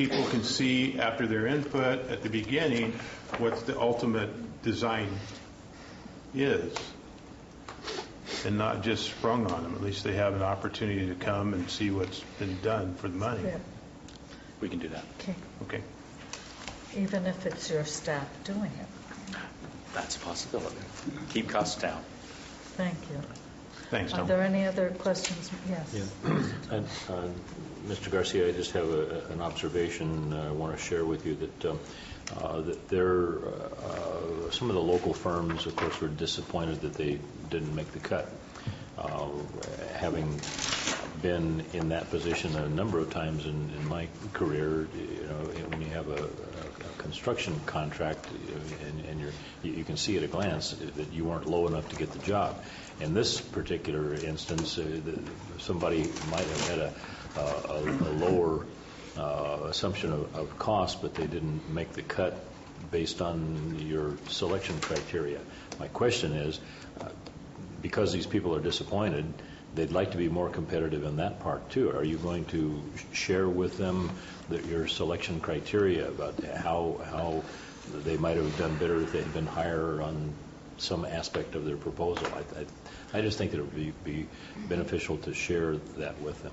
people can see after their input at the beginning what the ultimate design is, and not just sprung on them. At least they have an opportunity to come and see what's been done for the money. Yeah. We can do that. Okay. Okay. Even if it's your staff doing it. That's a possibility. Keep costs down. Thank you. Thanks, Tom. Are there any other questions? Yes. Yeah. And, Mr. Garcia, I just have an observation I want to share with you that there, some of the local firms, of course, were disappointed that they didn't make the cut. Having been in that position a number of times in my career, when you have a construction contract and you can see at a glance that you weren't low enough to get the job. In this particular instance, somebody might have had a lower assumption of cost, but they didn't make the cut based on your selection criteria. My question is, because these people are disappointed, they'd like to be more competitive in that part too. Are you going to share with them your selection criteria about how they might have done better if they had been higher on some aspect of their proposal? I just think that it would be beneficial to share that with them.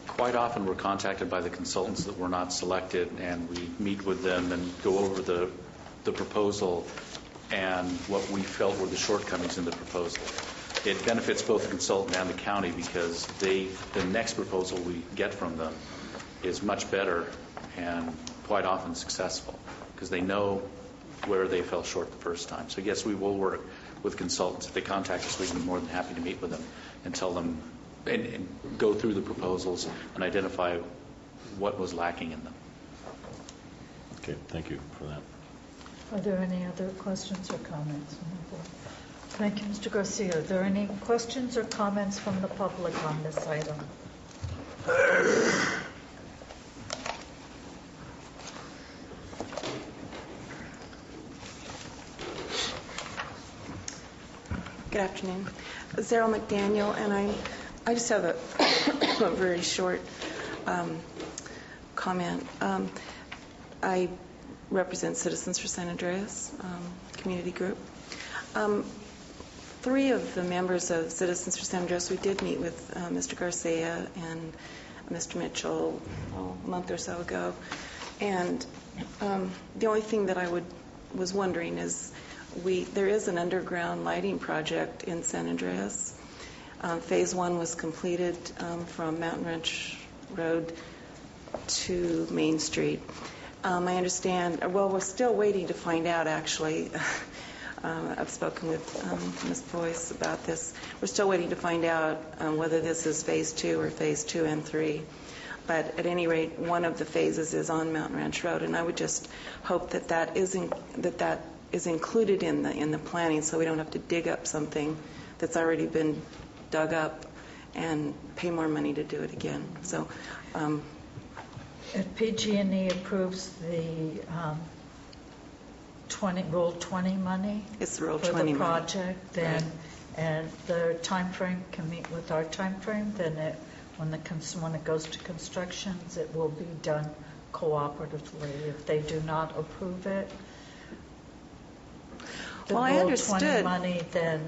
Quite often we're contacted by the consultants that were not selected, and we meet with them and go over the proposal and what we felt were the shortcomings in the proposal. It benefits both the consultant and the county because the next proposal we get from them is much better and quite often successful because they know where they fell short the first time. So yes, we will work with consultants. If they contact us, we can be more than happy to meet with them and tell them and go through the proposals and identify what was lacking in them. Okay, thank you for that. Are there any other questions or comments? Thank you, Mr. Garcia. Are there any questions or comments from the public on this item? Good afternoon. Zara McDaniel, and I just have a very short comment. I represent Citizens for San Andreas community group. 3 of the members of Citizens for San Andreas, we did meet with Mr. Garcia and Mr. Mitchell a month or so ago. And the only thing that I was wondering is there is an underground lighting project in San Andreas. Phase 1 was completed from Mountain Ranch Road to Main Street. I understand, well, we're still waiting to find out, actually. I've spoken with Ms. Boyce about this. We're still waiting to find out whether this is Phase 2 or Phase 2 and 3. But at any rate, one of the phases is on Mountain Ranch Road, and I would just hope that is included in the planning, so we don't have to dig up something that's already been dug up and pay more money to do it again. So, if PG&E approves the Rule 20 money, it's Rule for 20 the money. project, then right. And their time frame can meet with our time frame, then when it goes to constructions, it will be done cooperatively. If they do not approve it, the well, I Rule understood 20 money, then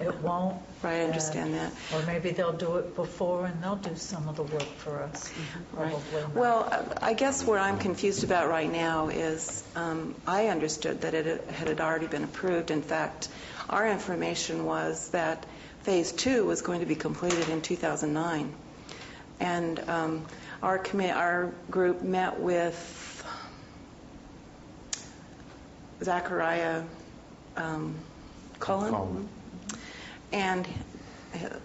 it won't. Right, I understand that. Or maybe they'll do it before and they'll do some of the work for us. Right. Not. Well, I guess what I'm confused about right now is I understood that it had already been approved. In fact, our information was that Phase 2 was going to be completed in 2009. And our group met with Zachariah Cullen. And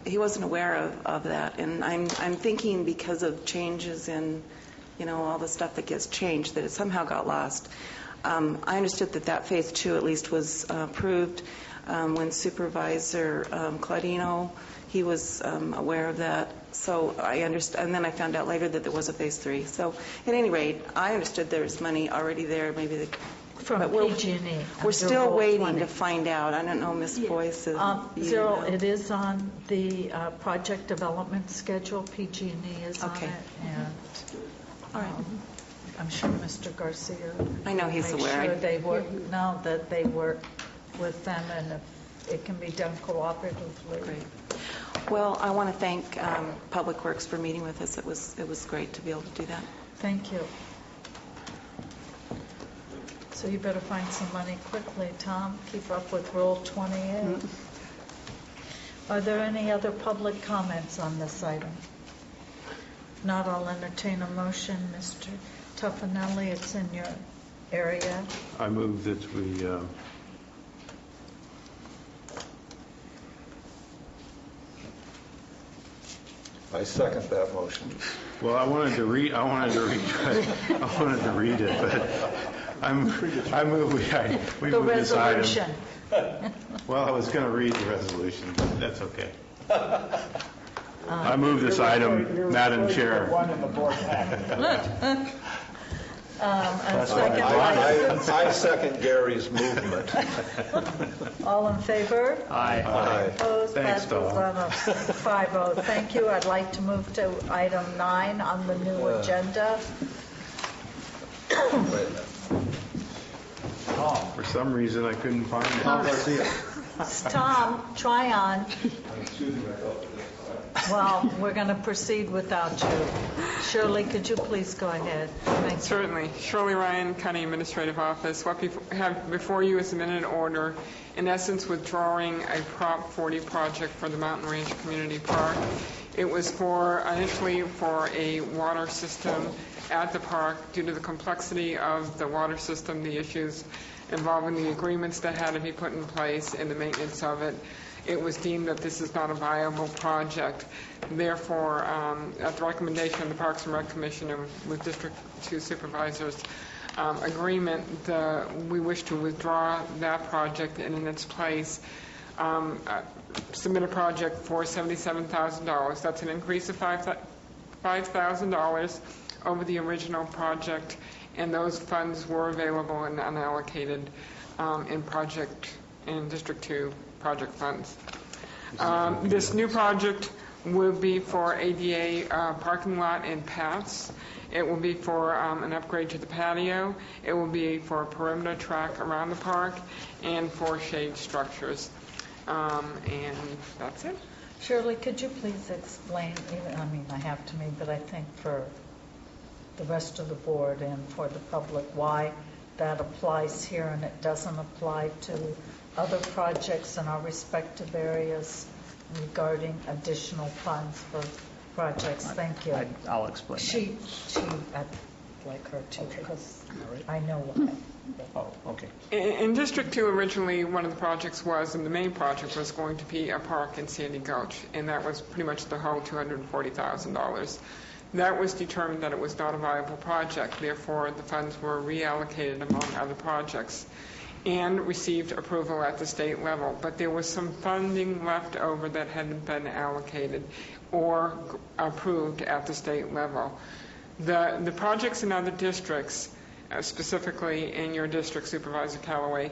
he wasn't aware of that. And I'm thinking because of changes in, all the stuff that gets changed, that it somehow got lost. I understood that Phase 2 at least was approved when Supervisor Claudino, he was aware of that. So I understand. And then I found out later that there was a Phase 3. So at any rate, I understood there's money already there. Maybe from PG&E. We're still waiting to find out. I don't know, Ms. Boyce. Zero, it is on the project development schedule. PG&E is on it, All right. I'm sure Mr. Garcia. I know he's aware. Make sure they work, no, that they work with them, and if it can be done cooperatively. Great. Well, I want to thank Public Works for meeting with us. It was great to be able to do that. Thank you. So you better find some money quickly, Tom. Keep up with Rule 28. Are there any other public comments on this item? If not, I'll entertain a motion. Mr. Tuffanelli, it's in your area. I move that we I second that motion. well, I wanted to read it, but I move we The move this item. resolution. Well, I was going to read the resolution, but that's okay. I move this item, Madam Chair. One in the board packet. And second by, I second Gary's movement. all in favor? Aye. Opposed? Thanks, Passes Tom. on a 5-0. Thank you. I'd like to move to item 9 on the new agenda. For some reason, I couldn't find it. Tom, try on. Well, we're going to proceed without you. Shirley, could you please go ahead? Thank you. Certainly. Shirley Ryan, County Administrative Office. What we have before you is a minute order, in essence withdrawing a Prop 40 project for the Mountain Range Community Park. It was initially for a water system at the park. Due to the complexity of the water system, the issues involving the agreements that had to be put in place and the maintenance of it, it was deemed that this is not a viable project. Therefore, at the recommendation of the Parks and Rec Commission and with District 2 supervisors' agreement, we wish to withdraw that project and in its place submit a project for $77,000. That's an increase of $5,000 over the original project, and those funds were available and unallocated in District 2 project funds. This new project will be for ADA parking lot and paths. It will be for an upgrade to the patio. It will be for a perimeter track around the park and for shade structures. And that's it. Shirley, could you please explain, I have to me, but I think for the rest of the board and for the public, why that applies here and it doesn't apply to other projects in our respective areas regarding additional funds for projects? Thank you. I'll explain I'd like her to, because I know why. Oh, okay. In District 2, originally, one of the projects was, and the main project was going to be a park in Sandy Gulch, and that was pretty much the whole $240,000. That was determined that it was not a viable project. Therefore, the funds were reallocated among other projects and received approval at the state level. But there was some funding left over that hadn't been allocated or approved at the state level. The projects in other districts, specifically in your district, Supervisor Callaway,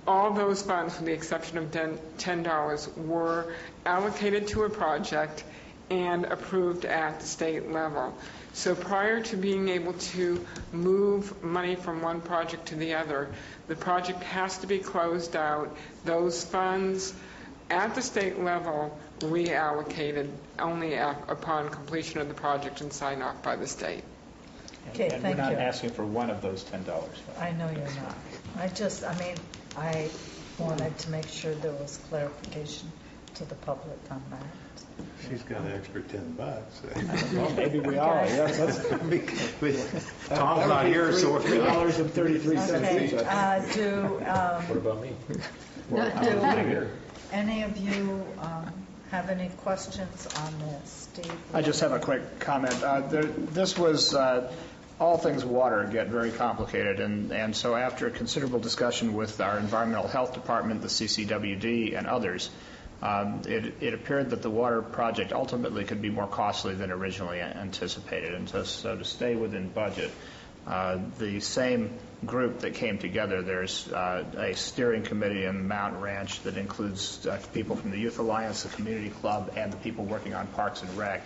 all those funds, with the exception of $10, were allocated to a project and approved at the state level. So prior to being able to move money from one project to the other, the project has to be closed out. Those funds at the state level reallocated only upon completion of the project and sign off by the state. Okay, And thank we're not you. asking for one of those $10. I know you're not. I wanted to make sure there was clarification to the public on that. She's got an extra $10. Well, maybe we are. Yes, that's Tom's not here, so we're going to... $3.33. Okay, What about me? do any of you have any questions on this? Steve? I just have a quick comment. This was, all things water get very complicated, and so after considerable discussion with our Environmental Health Department, the CCWD, and others, it appeared that the water project ultimately could be more costly than originally anticipated. And so to stay within budget, the same group that came together, there's a steering committee in the Mountain Ranch that includes people from the Youth Alliance, the Community Club, and the people working on Parks and Rec.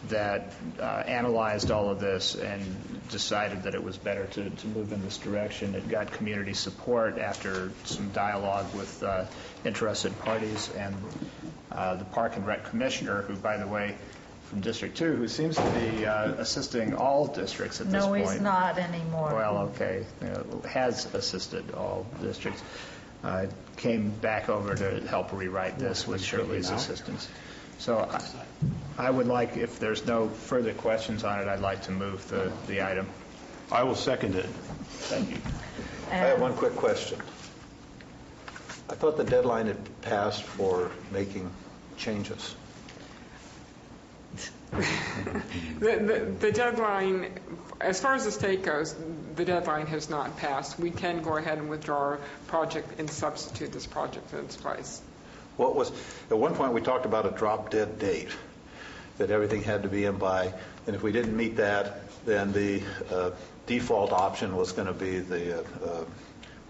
that analyzed all of this and decided that it was better to move in this direction. It got community support after some dialogue with interested parties, and the Park and Rec Commissioner, who, by the way, from District 2, who seems to be assisting all districts at this No, point. he's not anymore. Well, okay, has assisted all districts, came back over to help rewrite this with Shirley's assistance. So I would like, if there's no further questions on it, I'd like to move the item. I will second it. Thank you. I have one quick question. I thought the deadline had passed for making changes. The deadline, as far as the state goes, the deadline has not passed. We can go ahead and withdraw our project and substitute this project in its place. What was, at one point, we talked about a drop-dead date, that everything had to be in by, and if we didn't meet that, then the default option was going to be the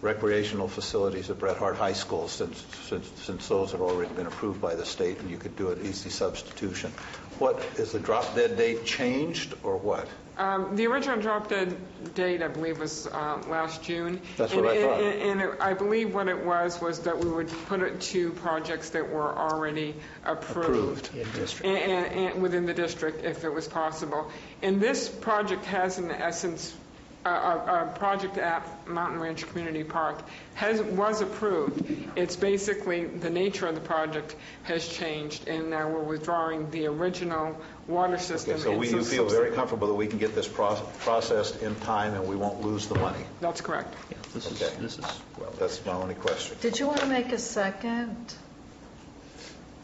recreational facilities at Bret Harte High School, since those have already been approved by the state, and you could do an easy substitution. What, is the drop-dead date changed, or what? The original drop-dead date, I believe, was last June. That's what I thought. And I believe what it was that we would put it to projects that were already approved. In district. And within the district, if it was possible. And this project has, in essence, a project at Mountain Ranch Community Park was approved. It's basically the nature of the project has changed, and now we're withdrawing the original water system. Okay, so you feel very comfortable that we can get this processed in time and we won't lose the money? That's correct. Yeah, this is well. That's my only question. Did you want to make a second?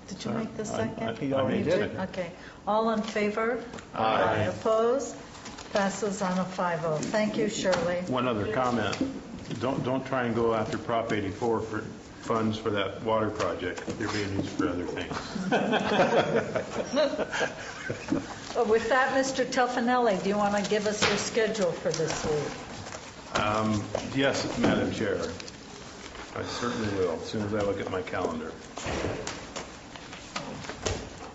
Did you make the second? He already You did. Okay. All in favor? Aye. Opposed? Passes on a 5-0. Thank you, Shirley. One other comment. Don't try and go after Prop 84 for funds for that water project. They're being used for other things. With that, Mr. Tuffanelli, do you want to give us your schedule for this week? Yes, Madam Chair. I certainly will, as soon as I look at my calendar.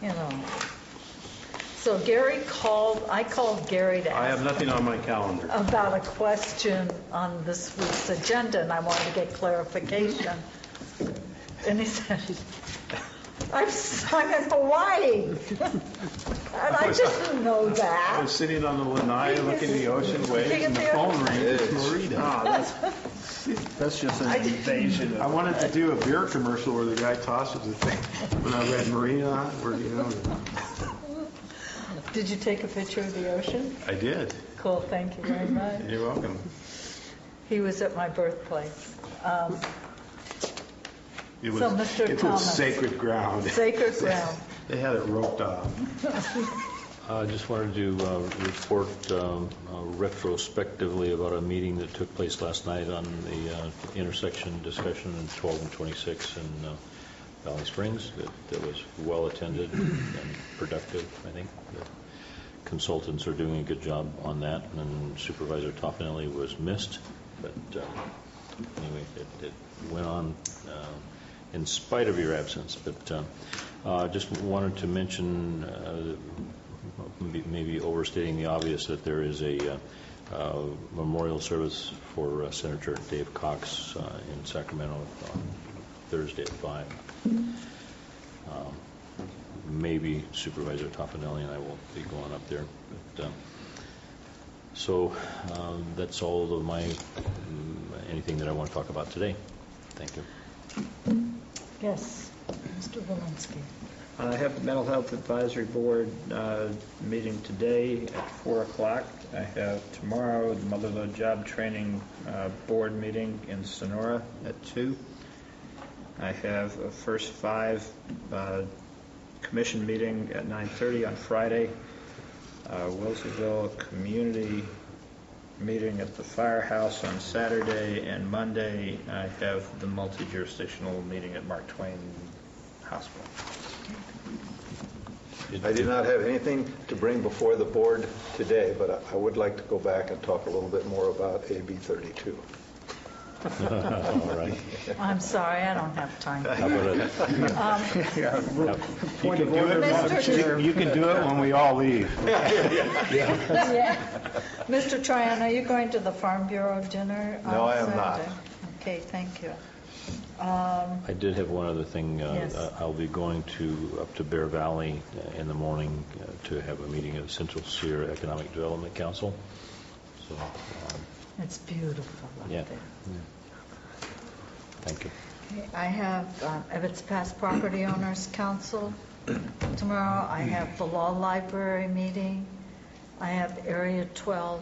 You know. So I called Gary to I have ask nothing on my calendar. about a question on this week's agenda, and I wanted to get clarification. And he said, I'm in Hawaii. And I didn't know I that. was sitting on the lanai looking at the ocean waves, and the phone rang. It's Marita. That's just an invasion I of... wanted to do a beer commercial where the guy tosses the thing. When I read Marina, Did you take a picture of the ocean? I did. Cool, thank you very much. You're welcome. He was at my birthplace. It was, So, Mr. it Thomas. was sacred ground. Sacred ground. They had it roped off. I just wanted to report retrospectively about a meeting that took place last night on the intersection discussion in 12 and 26 in Valley Springs. That was well attended and productive, I think. The consultants are doing a good job on that, and Supervisor Toffanelli was missed. But anyway, it went on in spite of your absence. But just wanted to mention, maybe overstating the obvious, that there is a memorial service for Senator Dave Cox in Sacramento on Thursday at 5. Maybe Supervisor Toffanelli and I will be going up there. But, so that's all of my anything that I want to talk about today. Thank you. Yes, Mr. Walensky. I have the Mental Health Advisory Board meeting today at 4 o'clock. I have tomorrow the Motherlode Job Training Board meeting in Sonora at 2. I have a First 5 commission meeting at 9:30 on Friday. Wilsonville Community meeting at the Firehouse on Saturday, and Monday I have the multi-jurisdictional meeting at Mark Twain Hospital. I did not have anything to bring before the board today, but I would like to go back and talk a little bit more about AB 32. All right. I'm sorry, I don't have time. How about it? Point of order, Madam Chair. You can do it when we all leave. Yeah. Mr. Tryon, are you going to the Farm Bureau dinner on No, I am not. Saturday? Okay, thank you. I did have one other thing. Yes. I'll be going up to Bear Valley in the morning to have a meeting of the Central Sierra Economic Development Council. So, It's beautiful up yeah. there. Thank you. Okay, I have Ebbets Pass Property Owners Council tomorrow. I have the Law Library meeting. I have Area 12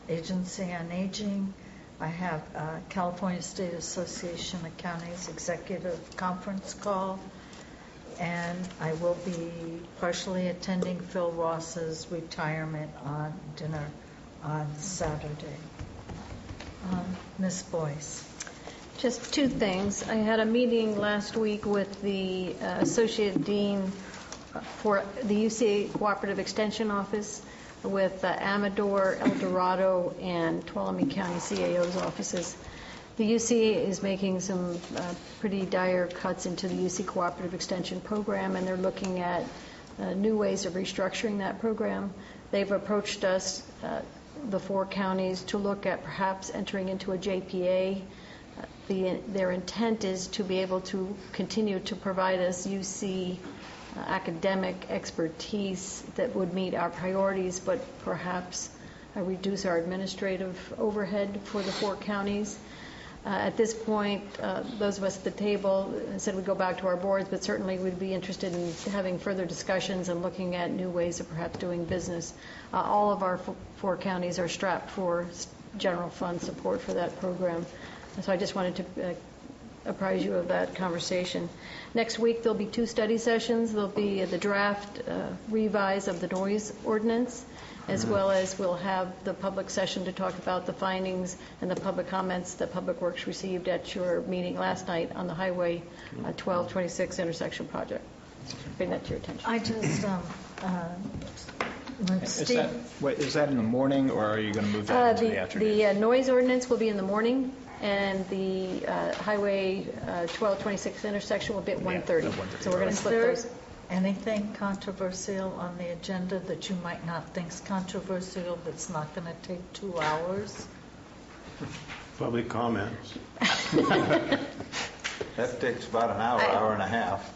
Agency on Aging. I have California State Association of Counties Executive Conference call. And I will be partially attending Phil Ross's retirement dinner on Saturday. Ms. Boyce. Just two things. I had a meeting last week with the Associate Dean for the UCA Cooperative Extension Office with Amador, El Dorado, and Tuolumne County CAO's offices. The UCA is making some pretty dire cuts into the UC Cooperative Extension program, and they're looking at new ways of restructuring that program. They've approached us, the 4 counties, to look at perhaps entering into a JPA. Their intent is to be able to continue to provide us UC academic expertise that would meet our priorities, but perhaps reduce our administrative overhead for the 4 counties. At this point, those of us at the table said we'd go back to our boards, but certainly we'd be interested in having further discussions and looking at new ways of perhaps doing business. All of our 4 counties are strapped for general fund support for that program. So I just wanted to apprise you of that conversation. Next week there'll be 2 study sessions. There'll be the draft revise of the noise ordinance, as well as we'll have the public session to talk about the findings and the public comments that Public Works received at your meeting last night on the Highway 1226 intersection project. Bring that to your attention. I just, Is that in the morning, or are you going to move that into the afternoon? The noise ordinance will be in the morning, and the Highway 1226 intersection will be at 1:30. So we're going to is split there those. anything controversial on the agenda that you might not think is controversial that's not going to take 2 hours? Public comments. That takes about an hour, hour and a half.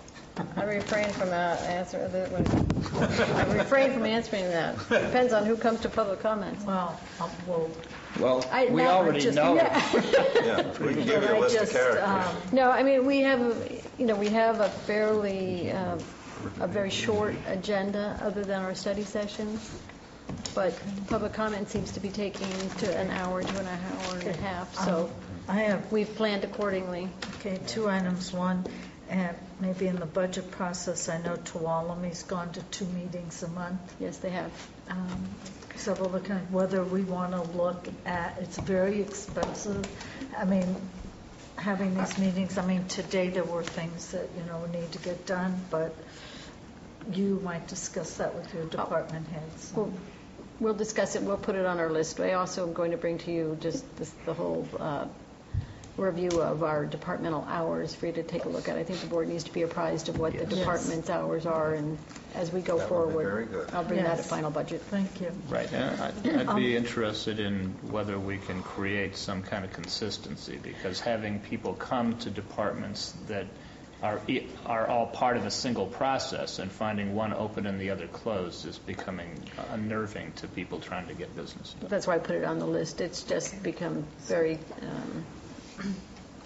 I refrain from answering that. Depends on who comes to public comments. Well, Well, I we already just- know. Yeah. Yeah, we can give you a list of characters. No, I mean, we have a fairly, a very short agenda other than our study sessions, but public comment seems to be taking to an hour to an hour and a half, so I have, we've planned accordingly. okay, 2 items. One, and maybe in the budget process, I know Tuolumne's gone to 2 meetings a month. Yes, they have. So we're looking at whether we want to look at, it's very expensive. I mean, having these meetings, I mean, today there were things that, need to get done, but you might discuss that with your department heads. We'll discuss it. We'll put it on our list. I also am going to bring to you just the whole review of our departmental hours for you to take a look at. I think the board needs to be apprised of what the department's hours are, and as we go That would be forward, very good. I'll bring that Yes. at final budget. Thank you. Right, and I'd be interested in whether we can create some kind of consistency, because having people come to departments that are all part of a single process and finding one open and the other closed is becoming unnerving to people trying to get business done. That's why I put it on the list. It's just become very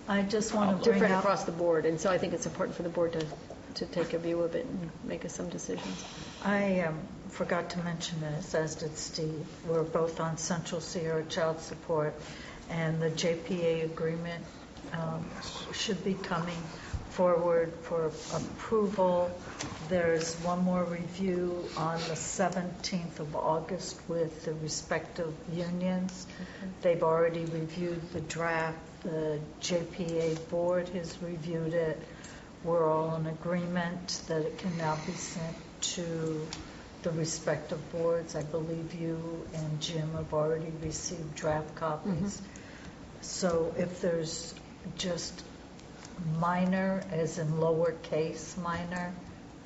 I just want to bring different up, across the board, and so I think it's important for the board to take a view of it and make us some decisions. I forgot to mention this, as did Steve. We're both on Central Sierra Child Support, and the JPA agreement should be coming forward for approval. There's one more review on the 17th of August with the respective unions. They've already reviewed the draft. The JPA board has reviewed it. We're all in agreement that it can now be sent to the respective boards. I believe you and Jim have already received draft copies. So if there's just minor, as in lowercase minor,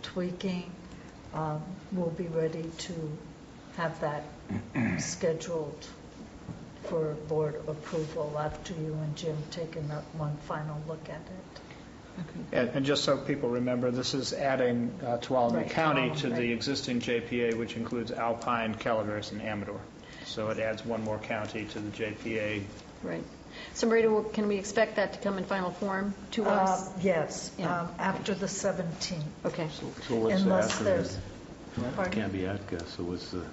tweaking, we'll be ready to have that scheduled for board approval after you and Jim taking that one final look at it. And just so people remember, this is adding Tuolumne Right, County Tuolumne, to the right. existing JPA, which includes Alpine, Calaveras, and Amador. So it adds one more county to the JPA. Right. So Marita, can we expect that to come in final form to us? Yes, Yeah. after the 17th. Okay. So what's the Unless acronym? there's, It pardon? can't be ATCA, so what's the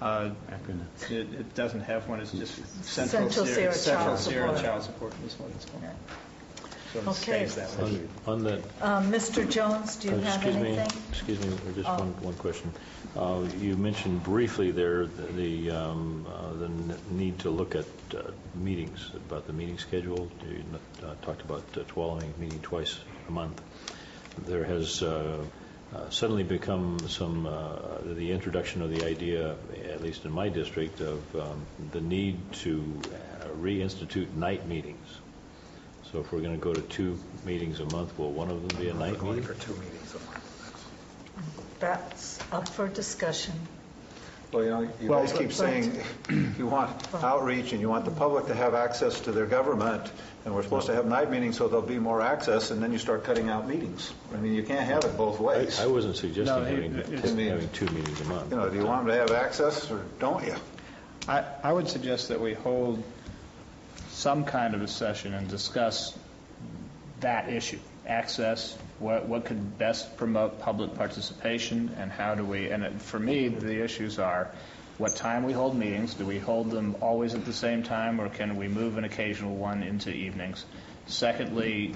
acronym? It doesn't have one, it's just Central Sierra Central Child Sierra Support. Child Support is what it's called. Yeah. So it Okay. stays that way. On that, Mr. Jones, do you have anything? Excuse me, just Oh. one question. You mentioned briefly there the need to look at meetings, about the meeting schedule. You talked about Tuolumne meeting twice a month. There has suddenly become the introduction of the idea, at least in my district, of the need to reinstitute night meetings. So if we're going to go to 2 meetings a month, will one of them be a night meeting? For 2 meetings a month. That's up for discussion. Well, you guys keep saying you want outreach and you want the public to have access to their government, and we're supposed to have night meetings so there'll be more access, and then you start cutting out meetings. I mean, you can't have it both ways. I wasn't suggesting No, having it's- 2 meetings a month. You know, do you want them to have access or don't you? I would suggest that we hold some kind of a session and discuss that issue, access, what could best promote public participation, and how do we, and for me, the issues are what time we hold meetings, do we hold them always at the same time, or can we move an occasional one into evenings? Secondly,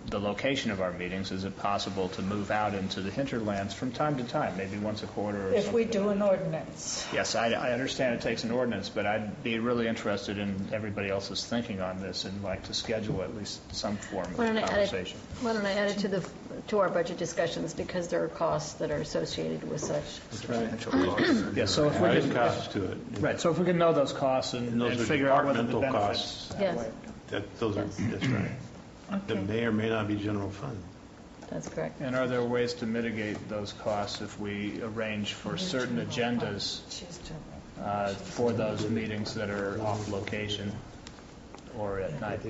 the location of our meetings, is it possible to move out into the hinterlands from time to time, maybe once a quarter or If we something? do an ordinance. Yes, I understand it takes an ordinance, but I'd be really interested in everybody else's thinking on this and like to schedule at least some form of Why don't I add conversation. it to our budget discussions, because there are costs that are associated with such. Yeah, so if we There's could, costs to it. right, so if we can know those costs and And those are figure out whether the departmental benefits. costs. Yes, That's right. That Okay. may or may not be general fund. that's correct. And are there ways to mitigate those costs if we arrange for certain agendas She's general. for those meetings that are off location or at night?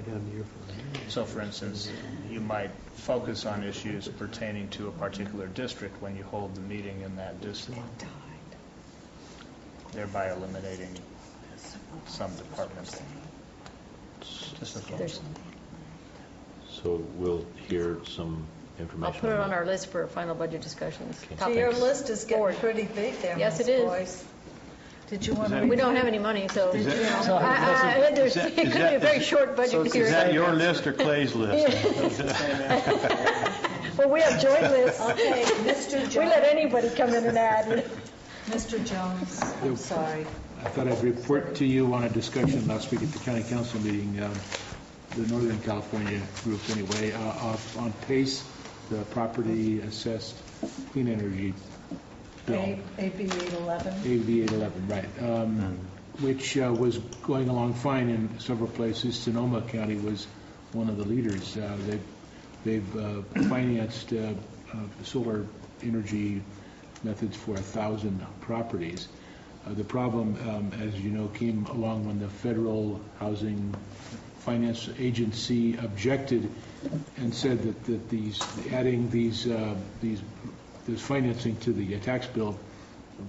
So for instance, you might focus on issues pertaining to a particular district when you hold the meeting in that district, thereby eliminating some departments. Just a thought. There's- So we'll hear some I'll information. put it on our list for final budget discussions. So your list is getting Forward. pretty big there, Yes, Ms. it is. Boyce. Did you want to? We don't have any money, so, you know, there's, that- it could is be that- a very short budget Is period. that your list or Clay's list? Well, we have joint lists. Okay, Mr. We let Jones. anybody come in and add. Mr. Jones, I'm sorry. I thought I'd report to you on a discussion last week at the county council meeting, the Northern California group anyway, on PACE, the property assessed clean energy bill. AB 811. AB 811, right, which was going along fine in several places. Sonoma County was one of the leaders. They've financed solar energy methods for 1,000 properties. The problem, as you know, came along when the Federal Housing Finance Agency objected and said that adding this financing to the tax bill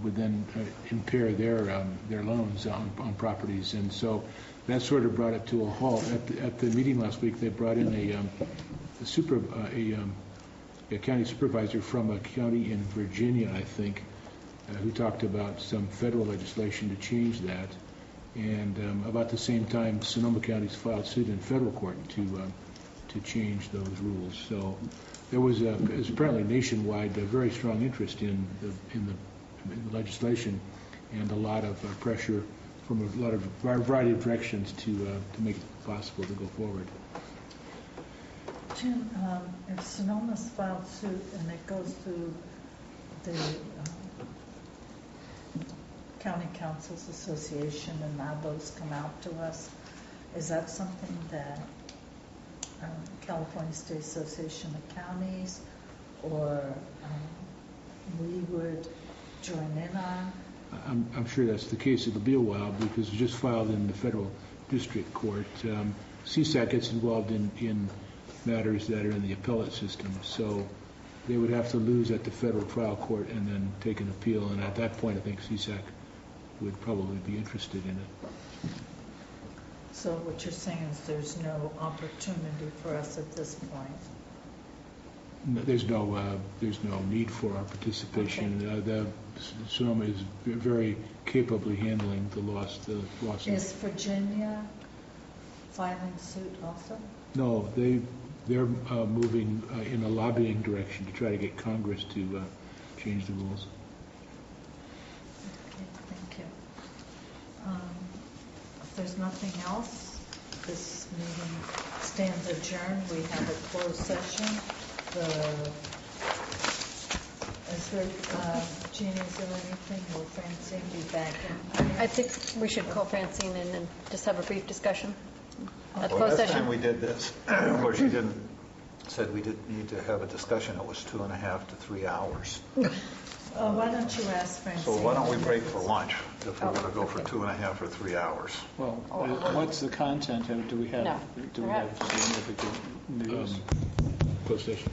would then impair their loans on properties, and so that sort of brought it to a halt. At the meeting last week, they brought in a county supervisor from a county in Virginia, I think, who talked about some federal legislation to change that. And about the same time, Sonoma County's filed suit in federal court to change those rules. So there was apparently nationwide a very strong interest in the legislation, and a lot of pressure from a lot of variety of directions to make it possible to go forward. Jim, if Sonoma's filed suit and it goes through the County Councils Association and now those come out to us. Is that something that California State Association of Counties or we would join in on? I'm sure that's the case. It'll be a while because it's just filed in the federal district court. CSAC gets involved in matters that are in the appellate system, so they would have to lose at the federal trial court and then take an appeal, and at that point I think CSAC would probably be interested in it. So what you're saying is there's no opportunity for us at this point? No, there's no need for our participation. Okay. The Sonoma is very capably handling the lawsuit. Is Virginia filing suit also? No, they're moving in a lobbying direction to try to get Congress to change the rules. Okay, thank you. If there's nothing else, this meeting stands adjourned. We have a closed session. Jeannie, is there anything? Will Francine be back in? I think we should call Francine in and just have a brief discussion at the Well, closed last session. time we did this, of course, you said we didn't need to have a discussion. It was 2.5 to 3 hours. Why don't you ask Francine? So why don't we break for lunch if we're going to go for 2.5 or 3 hours? Well, what's the content? Do we have No. significant news? Closed session.